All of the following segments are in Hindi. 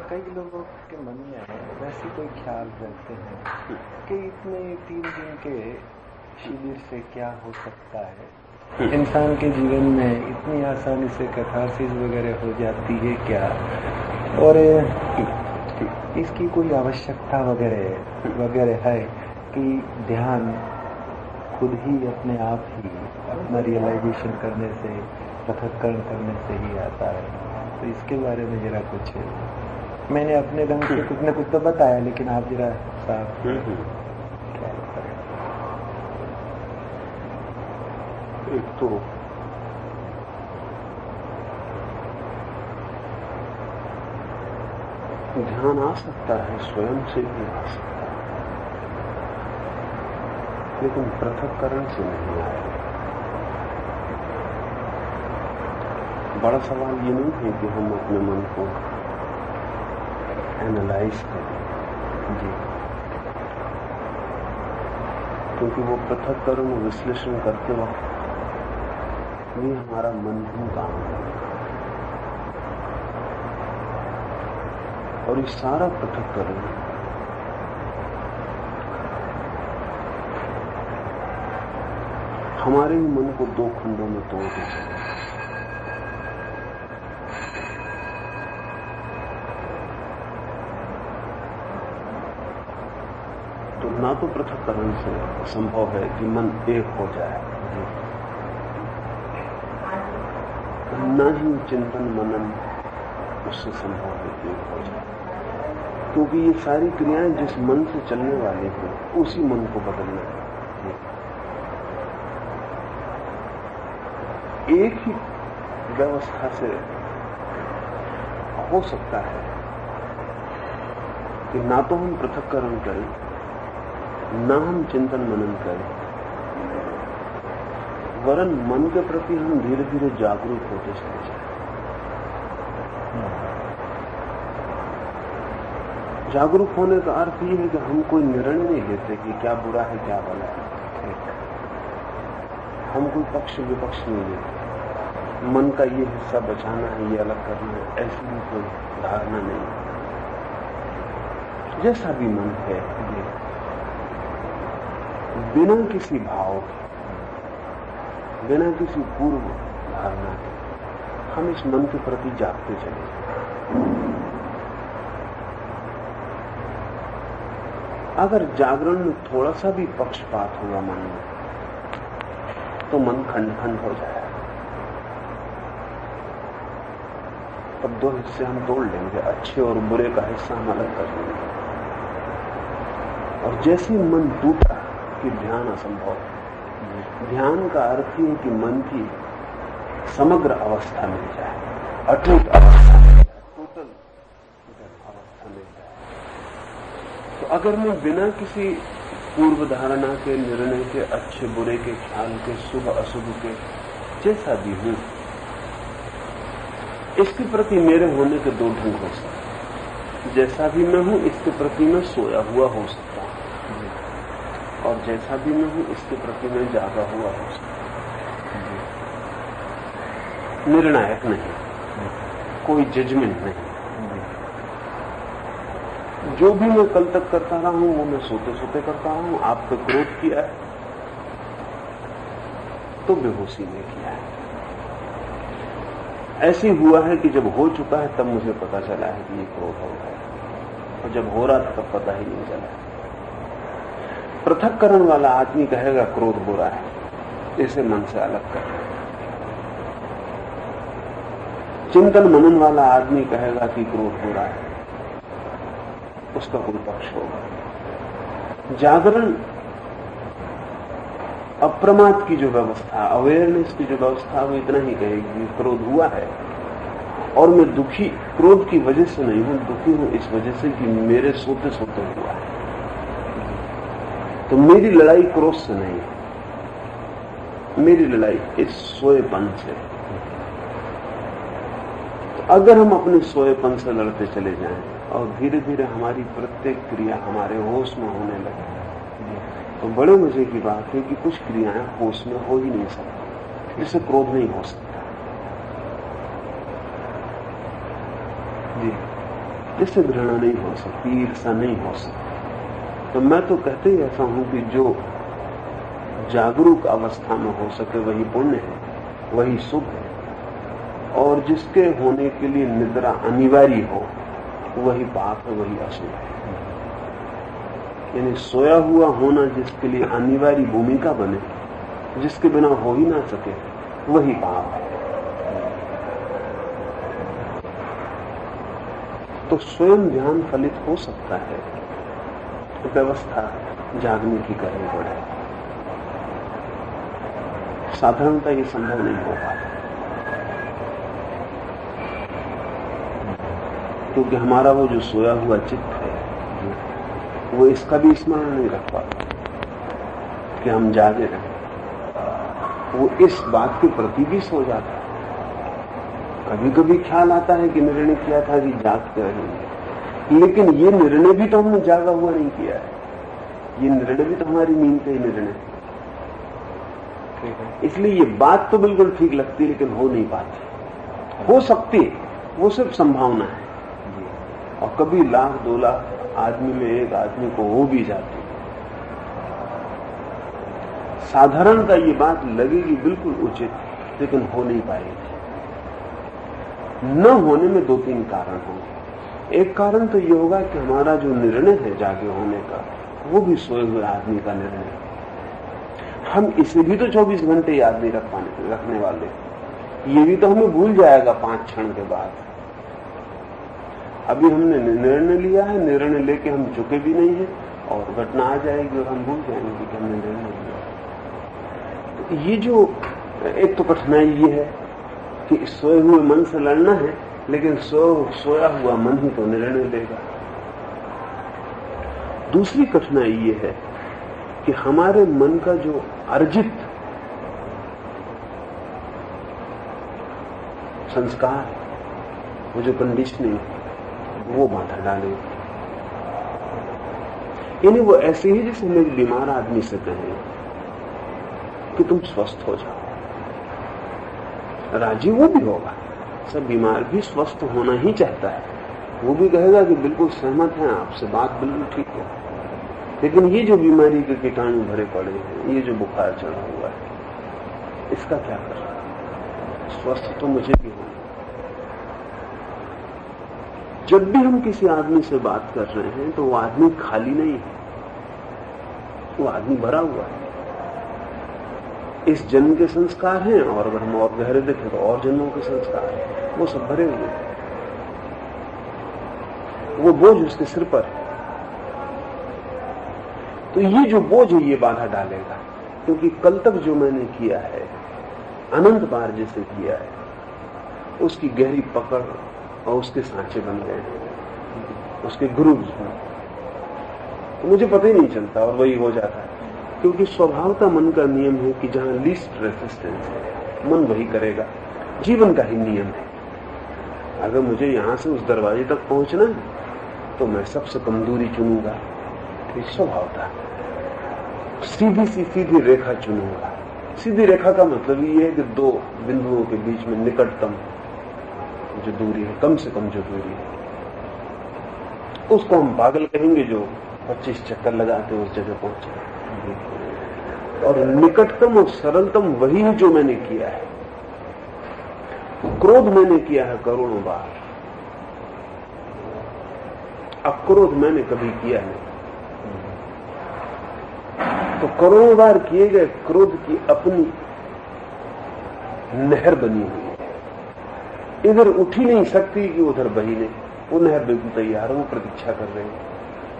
कई लोगों के मन में वैसे कोई ख्याल रखते हैं कि इतने 3 दिन के शिविर से क्या हो सकता है, इंसान के जीवन में इतनी आसानी से कैथारसिस वगैरह हो जाती है क्या, और इसकी कोई आवश्यकता वगैरह है कि ध्यान खुद ही अपने आप ही अपना रियलाइजेशन करने से, पृथक्करण करने से ही आता है। तो इसके बारे में जरा कुछ, मैंने अपने ढंग से कुछ न कुछ तो बताया, लेकिन आप जरा साफ क्या करें। एक तो ध्यान आ सकता है, स्वयं से भी आ सकता है, लेकिन पृथक्करण से नहीं आएगा। बड़ा सवाल ये नहीं है कि हम अपने मन को एनालाइज करें, जी, क्योंकि वो पृथक्करण विश्लेषण करते वक्त भी हमारा मन ही काम करता है, और ये सारा पृथक्करण हमारे ही मन को 2 खंडों में तोड़ते चले। तो ना तो पृथक्करण से संभव है कि मन एक हो जाए, न ही चिंतन मनन उससे संभव है कि एक हो जाए, क्योंकि ये सारी क्रियाएं जिस मन से चलने वाली हैं उसी मन को बदलना है। एक ही व्यवस्था से हो सकता है कि ना तो हम पृथक्करण करें, ना हम चिंतन मनन करें, वरन मन के प्रति हम धीरे धीरे जागरूक होते चले जाएं। जागरूक होने का अर्थ ये है कि हम कोई निर्णय नहीं लेते कि क्या बुरा है क्या भला है, हम कोई पक्ष विपक्ष नहीं लेते, मन का ये हिस्सा बचाना है, ये अलग करना है, ऐसी भी कोई धारणा नहीं। जैसा भी मन है, बिना किसी भाव के, बिना किसी पूर्व धारणा के हम इस मन के प्रति जागते चले जाएं। अगर जागरण में थोड़ा सा भी पक्षपात होगा मन में, तो मन खंड खंड हो जाएगा। तब 2 हिस्से हम तोड़ लेंगे, अच्छे और बुरे का हिस्सा हम अलग कर लेंगे, और जैसे मन टूटा कि ध्यान असंभव है। ध्यान का अर्थ है कि मन की समग्र अवस्था मिल जाए, अटूट अवस्था मिल जाए, टोटल अवस्था मिल जाए। तो अगर मैं बिना किसी पूर्व धारणा के, निर्णय के, अच्छे बुरे के, ख्याल के, शुभ अशुभ के, जैसा भी हूं, इसके प्रति मेरे होने के 2 ढंग हो सकते। जैसा भी मैं हूं, इसके प्रति मैं सोया हुआ हो सकता हूं, और जैसा भी मैं हूं, इसके प्रति मैं जागा हुआ हो सकता हूं। निर्णायक नहीं, कोई जजमेंट नहीं। जो भी मैं कल तक करता रहा हूं वो मैं सोते सोते करता रहा हूं। आप पे क्रोध किया है तो बेहोशी में किया है। ऐसे हुआ है कि जब हो चुका है तब मुझे पता चला है कि ये क्रोध हो गया, और जब हो रहा था तब पता ही नहीं चला। पृथक्करण वाला आदमी कहेगा क्रोध बुरा है, इसे मन से अलग कर। चिंतन मनन वाला आदमी कहेगा कि क्रोध बुरा है, उसका कोई पक्ष होगा। जागरण, अप्रमाद की जो व्यवस्था, अवेयरनेस की जो व्यवस्था, वो इतना ही कहेगी क्रोध हुआ है, और मैं दुखी क्रोध की वजह से नहीं हूं, दुखी हूं इस वजह से कि मेरे सोते सोते हुआ है। तो मेरी लड़ाई क्रोध से नहीं है, मेरी लड़ाई इस सोएपन से। तो अगर हम अपने सोएपन से लड़ते चले जाएं और धीरे धीरे हमारी प्रत्येक क्रिया हमारे होश में होने लगे, तो बड़े मजे की बात है कि कुछ क्रियाएं होश में हो ही नहीं सकती, जिससे क्रोध नहीं हो सकता। जी, जिससे घृणा नहीं हो सकती, ईर्षा नहीं हो सकती। तो मैं तो कहते ही ऐसा हूं कि जो जागरूक अवस्था में हो सके वही पुण्य है, वही शुभ है, और जिसके होने के लिए निद्रा अनिवार्य हो वही पाप है, वही अशुभ है। यानी सोया हुआ होना जिसके लिए अनिवार्य भूमिका बने, जिसके बिना हो ही ना सके, वही पाप है। तो स्वयं ध्यान फलित हो सकता है, व्यवस्था जागने की करनी पड़े। साधारणतः ये संभव नहीं हो पाता, क्योंकि हमारा वो जो सोया हुआ चित्त है वो इसका भी स्मरण नहीं रख पाता कि हम जागे रहे। वो इस बात के प्रति भी सो जाता है। कभी कभी ख्याल आता है कि निर्णय किया था कि जागते रहेंगे, लेकिन ये निर्णय भी तो हमने जागा हुआ नहीं किया है। ये निर्णय भी तो हमारी नींद का ही निर्णय है। इसलिए ये बात तो बिल्कुल ठीक लगती है, लेकिन हो नहीं पाती। हो सकती है, वो सिर्फ संभावना है, और कभी 1 लाख 2 लाख आदमी में एक आदमी को हो भी जाती। साधारणतः ये बात लगेगी बिल्कुल उचित, लेकिन हो नहीं पाएगी। न होने में 2-3 कारण होंगे। एक कारण तो ये होगा कि हमारा जो निर्णय है जागे होने का, वो भी सोए हुए आदमी का निर्णय है। हम इसे भी तो 24 घंटे याद नहीं रखने वाले। ये भी तो हमें भूल जाएगा 5 क्षण के बाद। अभी हमने निर्णय लिया है, निर्णय लेके हम चुके भी नहीं है, और घटना आ जाएगी और हम भूल जाएंगे कि हमने निर्णय लिया। तो ये जो एक तो कठिनाई ये है कि सोए हुए मन से लड़ना है, लेकिन सोया हुआ मन ही तो निर्णय लेगा। दूसरी कठिनाई ये है कि हमारे मन का जो अर्जित संस्कार, वो जो कंडीशनिंग, वो बाधा डाले। यानी वो ऐसे ही जैसे हम एक बीमार आदमी से कहें कि तुम स्वस्थ हो जाओ, राजी वो भी होगा। सब बीमार भी स्वस्थ होना ही चाहता है। वो भी कहेगा कि बिल्कुल सहमत है आपसे, बात बिल्कुल ठीक है। लेकिन ये जो बीमारी के कीटाणु भरे पड़े हैं, ये जो बुखार चढ़ा हुआ है, इसका क्या कर रहा है? स्वस्थ तो मुझे भी होना। जब भी हम किसी आदमी से बात कर रहे हैं तो वो आदमी खाली नहीं है, वो आदमी भरा हुआ है। इस जन्म के संस्कार हैं, और अगर हम और गहरे देखें तो और जन्मों के संस्कार हैं, वो सब भरे हुए हैं। वो बोझ उसके सिर पर है। तो ये जो बोझ है ये बाधा डालेगा, क्योंकि कल तक जो मैंने किया है, अनंत बार जिसे किया है, उसकी गहरी पकड़ और उसके सांचे बन गए, उसके ग्रूव्स में। तो मुझे पता ही नहीं चलता, और वही हो जाता है। क्योंकि स्वभावतः मन का नियम है कि जहां लीस्ट रेजिस्टेंस है, मन वही करेगा। जीवन का ही नियम है। अगर मुझे यहां से उस दरवाजे तक पहुंचना है तो मैं सबसे कम दूरी चुनूंगा, स्वभावतः सीधी रेखा चुनूंगा। सीधी रेखा का मतलब ये है कि 2 बिंदुओं के बीच में निकटतम जो दूरी है, कम से कम जो दूरी है, उसको हम पागल कहेंगे जो 25 चक्कर लगाते उस जगह पहुंचे। और निकटतम और सरलतम वही है जो मैंने किया है। क्रोध मैंने किया है करोड़ों बार, अक्रोध मैंने कभी किया नहीं। तो करोड़ों बार किए गए क्रोध की अपनी नहर बनी हुई है, इधर उठ ही नहीं सकती कि उधर बही नहीं। वो नहर बिल्कुल तैयार है, वो प्रतीक्षा कर रही है,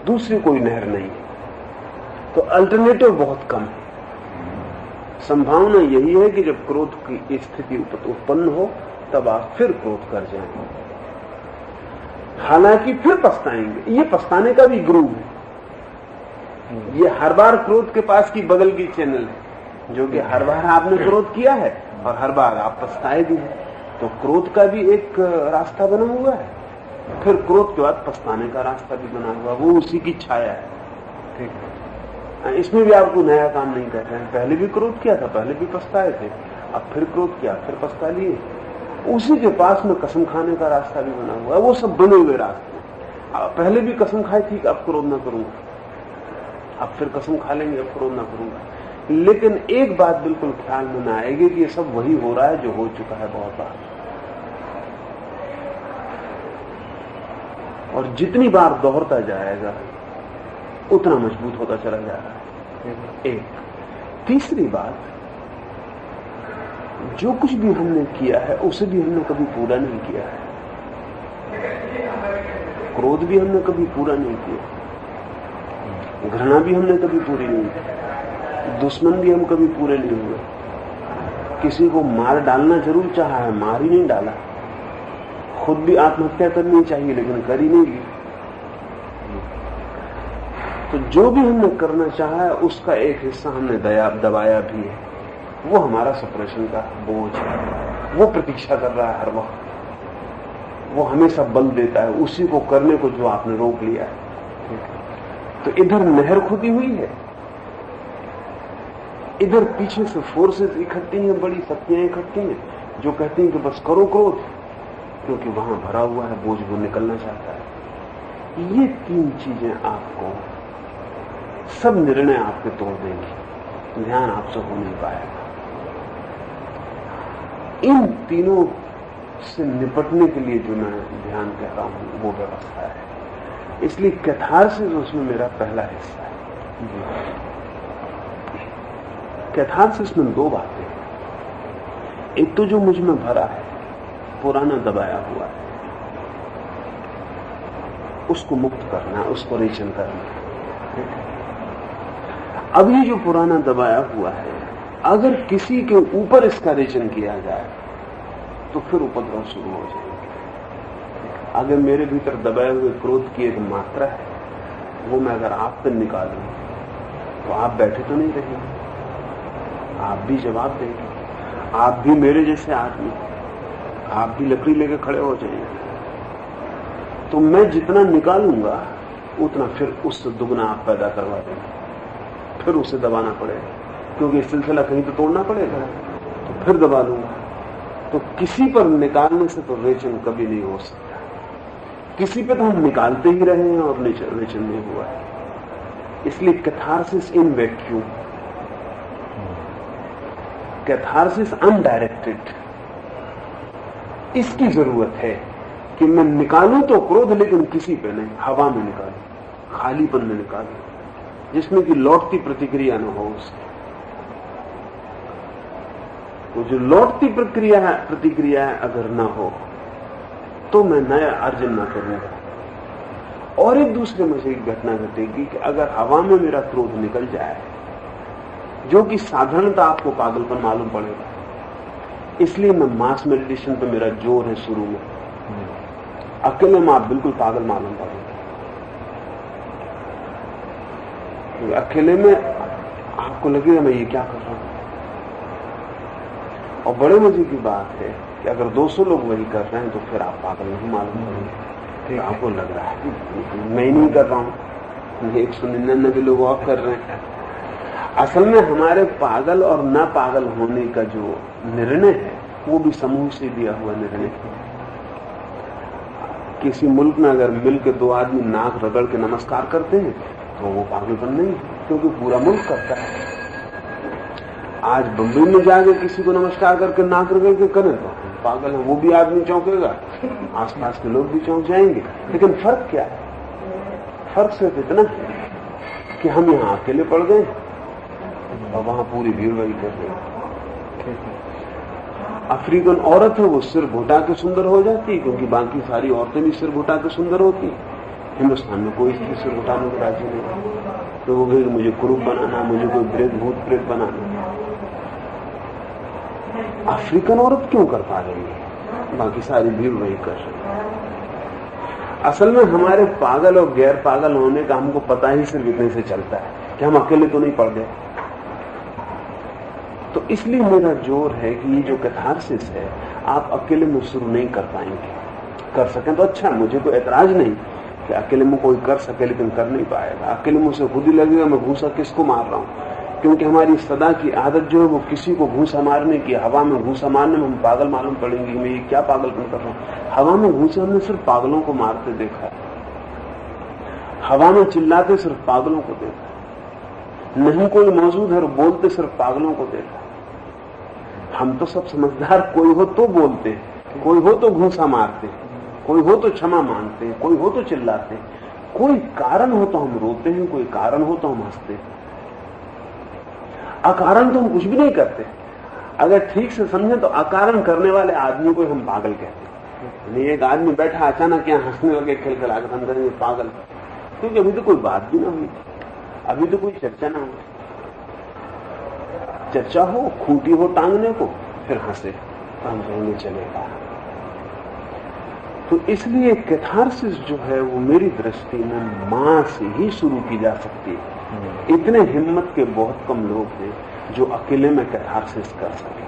दूसरी कोई नहर नहीं है। तो अल्टरनेटिव बहुत कम है। संभावना यही है कि जब क्रोध की स्थिति उत्पन्न हो तब आप फिर क्रोध कर जाएंगे, हालांकि फिर पछताएंगे। ये पछताने का भी ग्रूव है। ये हर बार क्रोध के पास की बगल की चैनल है, जो कि हर बार आपने क्रोध किया है और हर बार आप पछताए भी हैं। तो क्रोध का भी एक रास्ता बना हुआ है, फिर क्रोध के बाद पछताने का रास्ता भी बना हुआ, वो उसी की छाया है। ठीक है, इसमें भी आपको नया काम नहीं कर रहे हैं। पहले भी क्रोध किया था, पहले भी पछताए थे, अब फिर क्रोध किया, फिर पछता लिए। उसी के पास में कसम खाने का रास्ता भी बना हुआ है। वो सब बने हुए रास्ते, पहले भी कसम खाई थी कि अब क्रोध ना करूंगा, अब फिर कसम खा लेंगे अब क्रोध ना करूंगा, लेकिन एक बात बिल्कुल ख्याल में ना आएगी कि ये सब वही हो रहा है जो हो चुका है बहुत बार, और जितनी बार दोहरता जाएगा उतना मजबूत होता चला जा रहा है। एक तीसरी बात, जो कुछ भी हमने किया है उसे भी हमने कभी पूरा नहीं किया है। क्रोध भी हमने कभी पूरा नहीं किया, घृणा भी हमने कभी पूरी नहीं की, दुश्मन भी हम कभी पूरे नहीं हुए, किसी को मार डालना जरूर चाहा है, मार ही नहीं डाला, खुद भी आत्महत्या करनी चाहिए लेकिन कर ही नहीं ली। तो जो भी हमने करना चाहा है उसका एक हिस्सा हमने दबाया भी है, वो हमारा सप्रेशन का बोझ है, वो प्रतीक्षा कर रहा है हर वक्त, वो हमेशा बल देता है उसी को करने को जो आपने रोक लिया है। तो इधर नहर खुदी हुई है, इधर पीछे से फोर्सेस इकट्ठी हैं, बड़ी शक्तियां इकट्ठी हैं जो कहती हैं कि बस करो क्रोध, क्योंकि वहां भरा हुआ है बोझ, वो निकलना चाहता है। ये तीन चीजें आपको, सब निर्णय आपके तोड़ देंगी, ध्यान आपसे हो नहीं पाएगा। इन तीनों से निपटने के लिए जो मैं ध्यान कह रहा हूं वो व्यवस्था है, इसलिए कैथारसिस उसमें मेरा पहला हिस्सा है। कैथारसिस में दो बातें हैं, एक तो जो मुझ में भरा है, पुराना दबाया हुआ है, उसको मुक्त करना, उसको रेचन करना। अब ये जो पुराना दबाया हुआ है, अगर किसी के ऊपर इसका रेचन किया जाए तो फिर उपद्रव शुरू हो जाएंगे। अगर मेरे भीतर दबाए हुए क्रोध की एक मात्रा है, वो मैं अगर आप पर निकालूं तो आप बैठे तो नहीं रहेंगे, आप भी जवाब देंगे, आप भी मेरे जैसे आदमी, आप भी लकड़ी लेके खड़े हो जाएंगे। तो मैं जितना निकालूंगा उतना फिर उससे दुगना आप पैदा करवा देंगे, फिर उसे दबाना पड़ेगा, क्योंकि सिलसिला कहीं तो तोड़ना पड़ेगा, तो फिर दबा लूंगा। तो किसी पर निकालने से तो रेचन कभी नहीं हो सकता, किसी पे तो हम निकालते ही रहे हैं और रेचन नहीं हुआ है। इसलिए catharsis in vacuum, catharsis undirected, इसकी जरूरत है कि मैं निकालूं तो क्रोध, लेकिन किसी पे नहीं, हवा में निकालूं, खालीपन में निकालूं, जिसमें कि लौटती प्रतिक्रिया न हो उसकी। वो जो लौटती प्रतिक्रिया है अगर ना हो तो मैं नया अर्जन ना करूंगा। और एक दूसरे में से एक घटना घटेगी कि अगर हवा में मेरा क्रोध निकल जाए, जो कि साधारणतः आपको पागलपन मालूम पड़ेगा, इसलिए मैं मास मेडिटेशन पे मेरा जोर है शुरू में, अकेले में आप बिल्कुल पागल मालूम पड़ेगा, अकेले में आपको लगेगा मैं ये क्या कर रहा हूं। और बड़े मजे की बात है कि अगर 200 लोग वही कर रहे हैं तो फिर आप पागल नहीं मालूम पड़ेंगे, तो आपको लग रहा है मैं ही नहीं कर रहा हूं, 199 लोग और कर रहे हैं। असल में हमारे पागल और ना पागल होने का जो निर्णय है वो भी समूह से दिया हुआ निर्णय है। किसी मुल्क में अगर मिलकर दो आदमी नाक रगड़ के नमस्कार करते हैं तो वो पागलपन नहीं, क्योंकि पूरा मुल्क करता है। आज बंबई में जाके किसी को नमस्कार करके नाक रगड़ के करें तो पागल है, वो भी आदमी चौंकेगा, आसपास के लोग भी चौंक जाएंगे। लेकिन फर्क क्या है? फर्क सिर्फ इतना है कि हम यहाँ अकेले पड़ गए और वहां पूरी भीड़ वही कर रही है। अफ्रीकन औरत है, वो सिर घुटा के सुंदर हो जाती है, क्योंकि बाकी सारी औरतें भी सिर घुटा के सुंदर होती। हिंदुस्तान में कोई स्त्री सिर घुटाने को राजी नहीं, तो वो कहे मुझे कुरूप बनाना, मुझे कोई भूत प्रेत बनाना। अफ्रीकन औरत क्यों कर पा रही है, बाकी सारी भीड़ वही कर रही है। असल में हमारे पागल और गैर पागल होने का हमको पता ही सिर्फ इतने से चलता है कि हम अकेले तो नहीं पड़ गए। तो इसलिए मेरा जोर है कि ये जो कैथारसिस है आप अकेले में शुरू नहीं कर पाएंगे। कर सकें तो अच्छा, मुझे कोई एतराज नहीं कि अकेले में कोई कर सके, लेकिन कर नहीं पाएगा। अकेले में उसे खुद ही लगेगा मैं घूसा किसको मार रहा हूं, क्योंकि हमारी सदा की आदत जो है वो किसी को घूसा मारने की। हवा में घूसा मारने में हम पागल मालूम पड़ेंगे, मैं ये क्या पागलपन कर रहा हूं। हवा में घूसे हमने सिर्फ पागलों को मारते देखा है, हवा में चिल्लाते सिर्फ पागलों को देखा है, नहीं कोई मौजूद है और बोलते सिर्फ पागलों को देखा है। हम तो सब समझदार, कोई हो तो बोलते, कोई हो तो घूंसा मारते, कोई हो तो क्षमा मांगते, कोई हो तो चिल्लाते, कोई कारण हो तो हम रोते हैं, कोई कारण हो तो हम हंसते हैं। अकारण तो हम कुछ भी नहीं करते। अगर ठीक से समझे तो अकारण करने वाले आदमी को हम पागल कहते हैं। एक आदमी बैठा अचानक यहाँ हंसने लगे, खिलखिलाकर हम कहेंगे पागल, क्योंकि अभी तो कोई बात भी ना हुई, अभी तो कोई चर्चा ना हुई। चर्चा हो, खूंटी हो टांगने को, फिर हंसे तो हम कहेंगे चलेगा। तो इसलिए कैथारसिस जो है वो मेरी दृष्टि में मां से ही शुरू की जा सकती है। इतने हिम्मत के बहुत कम लोग हैं जो अकेले में कैथारसिस कर सके।